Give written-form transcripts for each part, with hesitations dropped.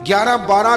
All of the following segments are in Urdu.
11-12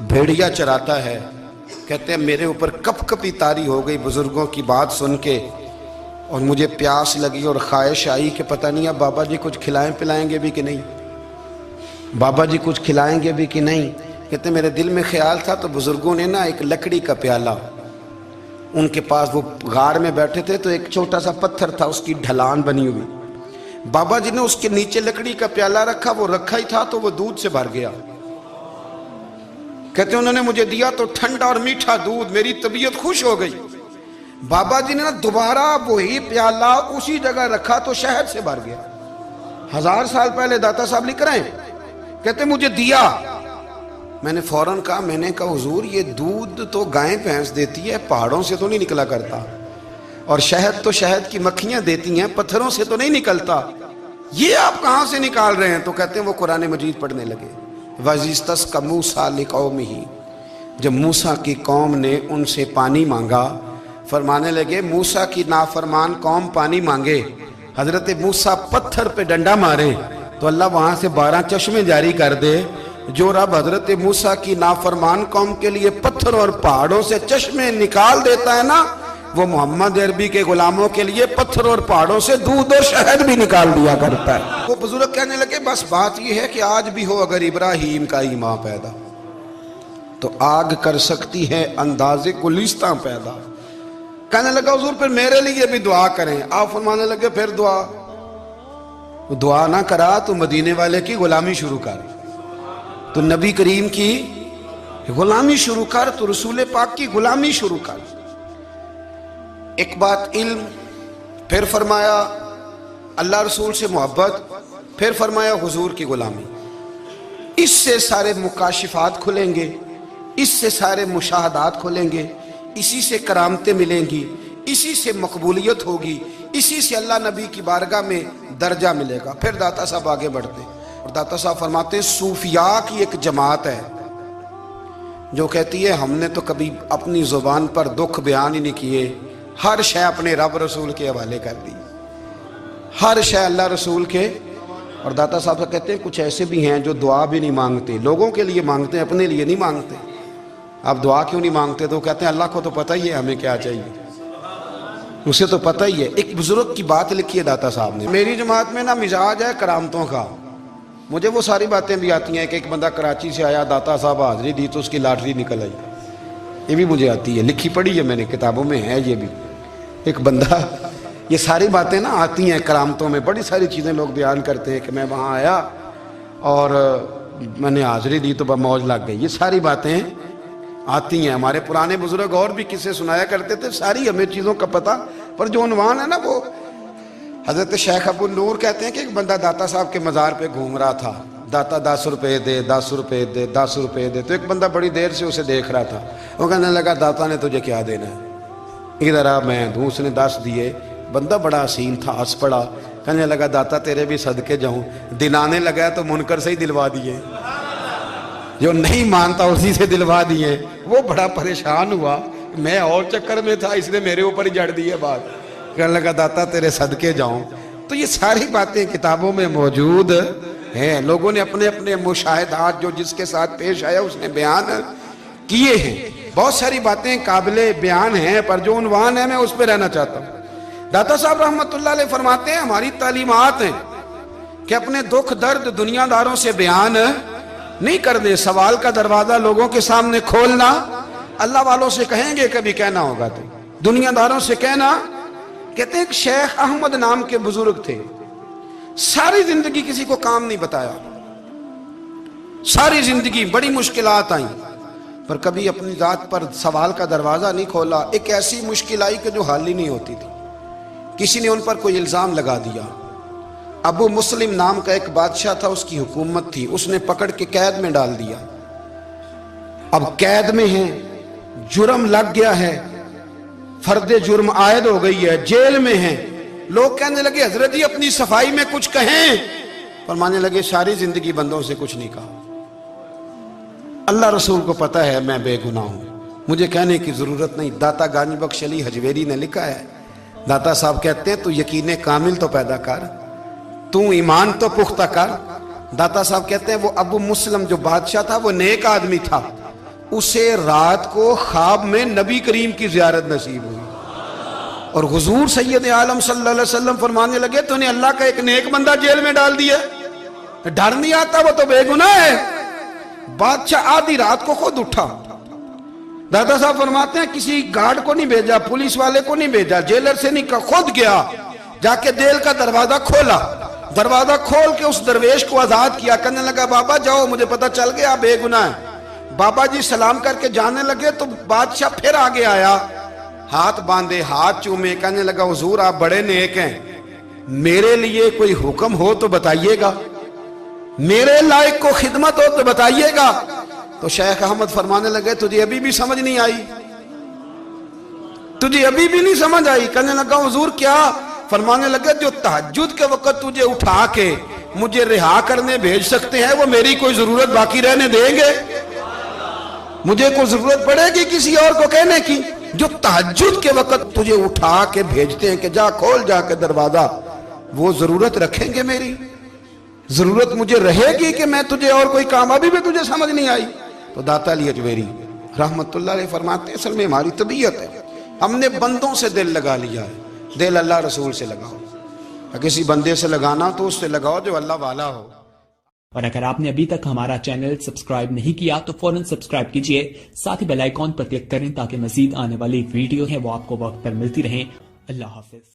بھیڑیا چراتا ہے، کہتے ہیں میرے اوپر کپ کپی طاری ہو گئی بزرگوں کی بات سن کے، اور مجھے پیاس لگی اور خواہش آئی کہ پتہ نہیں اب بابا جی کچھ کھلائیں پلائیں گے بھی کہ نہیں، بابا جی کچھ کھلائیں گے بھی کہ نہیں۔ کہتے ہیں میرے دل میں خیال تھا تو بزرگوں نے نا ایک لکڑی کا پیالہ، ان کے پاس وہ غار میں بیٹھے تھے تو ایک چھوٹا سا پتھر تھا، اس کی ڈھلان بنی ہوئی، بابا جی نے اس کے نیچے لکڑی کا پیالہ رکھا، وہ رکھا ہی تھا تو وہ دودھ سے بھر گیا۔ کہتے ہیں انہوں نے مجھے دیا تو ٹھنڈا اور میٹھا دودھ، میری طبیعت خوش ہو گئی۔ بابا جی نے دوبارہ وہی پیالہ اسی جگہ رکھا تو شہد سے بھر گیا۔ 1000 سال پہلے داتا صاحب لکھ رہے ہیں، کہتے مجھے دیا، میں نے فوراً کہا، میں نے کہا حضور یہ دودھ تو گائیں بھینس دیتی ہے، پہاڑوں سے تو نہیں نکلا کرتا، اور شہد تو شہد کی مکھیاں دیتی ہیں، پتھروں سے تو نہیں نکلتا، یہ آپ کہاں سے نکال رہے ہیں؟ تو کہتے ہیں وہ قرآن مجید پڑھنے لگے۔ وَإِذِ اسْتَسْقَىٰ مُوسَىٰ لِقَوْمِهِ، جب موسیٰ کی قوم نے ان سے پانی مانگا، فرمانے لگے موسیٰ کی نافرمان قوم پانی مانگے، حضرت موسیٰ پتھر پہ ڈنڈا مارے تو اللہ وہاں سے 12 چشمے جاری کر دے۔ جو رب حضرت موسیٰ کی نافرمان قوم کے لیے پتھر اور پہاڑوں سے چشمے نکال دیتا ہے نا، وہ محمد عربی کے غلاموں کے لیے پتھر اور پہاڑوں سے دودھ اور شہد بھی نکال دیا کرتا ہے۔ وہ بزرگ کہنے لگے بس بات یہ ہے کہ آج بھی ہو اگر ابراہیم کا ایمان پیدا تو آگ کر سکتی ہے انداز گلستاں پیدا۔ کہنے لگا حضور پھر میرے لیے بھی دعا کریں۔ آپ فرمانے لگے پھر دعا نہ کرا تو مدینے والے کی غلامی شروع کر، تو نبی کریم کی غلامی شروع کر، تو رسول پاک کی غلامی شروع کر۔ ایک بات علم، پھر فرمایا اللہ رسول سے محبت، پھر فرمایا حضور کی غلامی۔ اس سے سارے مکاشفات کھلیں گے، اس سے سارے مشاہدات کھلیں گے، اسی سے کرامتیں ملیں گی، اسی سے مقبولیت ہوگی، اسی سے اللہ نبی کی بارگاہ میں درجہ ملے گا۔ پھر داتا صاحب آگے بڑھتے اور داتا صاحب فرماتے ہیں صوفیاء کی ایک جماعت ہے جو کہتی ہے ہم نے تو کبھی اپنی زبان پر دکھ بیان ہی نہیں کیے، ہر شے اپنے رب رسول کے حوالے کر دی، ہر شے اللہ رسول کے۔ اور داتا صاحب کہتے ہیں کچھ ایسے بھی ہیں جو دعا بھی نہیں مانگتے، لوگوں کے لیے مانگتے ہیں، اپنے لیے نہیں مانگتے۔ آپ دعا کیوں نہیں مانگتے؟ تو کہتے ہیں اللہ کو تو پتہ ہی ہے ہمیں کیا چاہیے، اسے تو پتہ ہی ہے۔ ایک بزرگ کی بات لکھی ہے داتا صاحب نے، میری جماعت میں نا مزاج ہے کرامتوں کا، مجھے وہ ساری باتیں بھی آتی ہیں کہ ایک بندہ کراچی سے آیا، داتا صاحب حاضری دی تو اس کی لاٹری نکل آئی، یہ بھی مجھے آتی ہے، لکھی پڑھی ہے میں نے، کتابوں میں ہے یہ بھی۔ ایک بندہ، یہ ساری باتیں نا آتی ہیں کرامتوں میں، بڑی ساری چیزیں لوگ بیان کرتے ہیں کہ میں وہاں آیا اور میں نے حاضری دی تو موج لگ گئی، یہ ساری باتیں آتی ہیں۔ ہمارے پرانے بزرگ اور بھی قصے سنایا کرتے تھے، ساری ہمیں چیزوں کا پتہ، پر جو عنوان ہے نا وہ حضرت شیخ ابو نور کہتے ہیں کہ ایک بندہ داتا صاحب کے مزار پہ گھوم رہا تھا، داتا 10 روپے دے، 10 روپے دے، 10 روپے دے، تو ایک بندہ بڑی دیر سے اسے دیکھ رہا تھا، وہ کہنے لگا داتا نے تجھے کیا دینا ہے، ادھر آ میں دوں۔ اس نے 10 دیے، بندہ بڑا حسین تھا، ہنس پڑا، کہنے لگا داتا تیرے بھی صدقے جاؤں، دلانے لگا تو منکر سے ہی دلوا دیے، جو نہیں مانتا اسی سے دلوا دیے۔ وہ بڑا پریشان ہوا، میں اور چکر میں تھا، اس نے میرے اوپر ہی جڑ دی ہے بات، کہنے لگا داتا تیرے صدقے جاؤں۔ تو یہ ساری باتیں کتابوں میں موجود ہیں، لوگوں نے اپنے اپنے مشاہدات جو جس کے ساتھ پیش آیا اس نے بیان کیے ہیں۔ بہت ساری باتیں قابل بیان ہیں، پر جو عنوان ہے میں اس پہ رہنا چاہتا ہوں۔ داتا صاحب رحمت اللہ علیہ فرماتے ہیں ہماری تعلیمات ہیں کہ اپنے دکھ درد دنیا داروں سے بیان نہیں کرنے، سوال کا دروازہ لوگوں کے سامنے کھولنا، اللہ والوں سے کہیں گے کبھی کہنا ہوگا تو دنیا داروں سے کہنا۔ کہتے ہیں ایک شیخ احمد نام کے بزرگ تھے، ساری زندگی کسی کو کام نہیں بتایا، ساری زندگی بڑی مشکلات آئیں، پر کبھی اپنی ذات پر سوال کا دروازہ نہیں کھولا۔ ایک ایسی مشکل آئی کہ جو حل ہی نہیں ہوتی تھی، کسی نے ان پر کوئی الزام لگا دیا۔ ابو مسلم نام کا ایک بادشاہ تھا، اس کی حکومت تھی، اس نے پکڑ کے قید میں ڈال دیا۔ اب قید میں ہیں، جرم لگ گیا ہے، فرد جرم عائد ہو گئی ہے، جیل میں ہیں۔ لوگ کہنے لگے حضرت جی اپنی صفائی میں کچھ کہیں، فرمانے لگے ساری زندگی بندوں سے کچھ نہیں کہا، اللہ رسول کو پتہ ہے میں بے گناہ ہوں، مجھے کہنے کی ضرورت نہیں۔ داتا گانی بخش علی حجویری نے لکھا ہے، داتا صاحب کہتے ہیں تو یقین کامل تو پیدا کر، تو ایمان تو پختہ کر۔ داتا صاحب کہتے ہیں وہ ابو مسلم جو بادشاہ تھا وہ نیک آدمی تھا، اسے رات کو خواب میں نبی کریم کی زیارت نصیب ہوئی، اور حضور سید عالم صلی اللہ علیہ وسلم فرمانے لگے تو نے اللہ کا ایک نیک بندہ جیل میں ڈال دیا، ڈر نہیں آتا، وہ تو بے گناہ ہے۔ بادشاہ آدھی رات کو خود اٹھا، دادا صاحب فرماتے ہیں کسی گارڈ کو نہیں بھیجا، پولیس والے کو نہیں بھیجا، جیلر سے نہیں کہا، خود گیا، جا کے جیل کا دروازہ کھولا، دروازہ کھول کے اس درویش کو آزاد کیا، کہنے لگا بابا جاؤ، مجھے پتا چل گیا بے گناہ ہے۔ بابا جی سلام کر کے جانے لگے تو بادشاہ پھر آگے آیا، ہاتھ باندھے، ہاتھ چومے، کہنے لگا حضور آپ بڑے نیک ہیں، میرے لیے کوئی حکم ہو تو بتائیے گا، میرے لائق کو خدمت ہو تو بتائیے گا۔ تو شیخ احمد فرمانے لگے تجھے ابھی بھی سمجھ نہیں آئی، تجھے ابھی بھی نہیں سمجھ آئی؟ کہنے لگا حضور کیا؟ فرمانے لگے جو تہجد کے وقت تجھے اٹھا کے مجھے رہا کرنے بھیج سکتے ہیں وہ میری کوئی ضرورت باقی رہنے دیں گے؟ مجھے کوئی ضرورت پڑے گی کسی اور کو کہنے کی؟ جو تہجد کے وقت تجھے اٹھا کے بھیجتے ہیں کہ جا کھول جا کے دروازہ، وہ ضرورت رکھیں گے میری؟ ضرورت مجھے رہے گی کہ میں تجھے اور کوئی کام؟ ابھی بھی تجھے سمجھ نہیں آئی؟ تو داتا علی اجمیری رحمت اللہ علیہ فرماتے ہیں اصل میں ہماری طبیعت ہے، ہم نے بندوں سے دل لگا لیا ہے، دل اللہ رسول سے لگاؤ، کسی بندے سے لگانا تو اس سے لگاؤ جو اللہ والا ہو۔ اور اگر آپ نے ابھی تک ہمارا چینل سبسکرائب نہیں کیا تو فوراً سبسکرائب کیجئے، ساتھ ہی بیل آئیکن پر کلک کریں تاکہ مزید آنے والی ویڈیو ہیں وہ آپ کو وقت پر ملتی رہیں۔ اللہ حافظ۔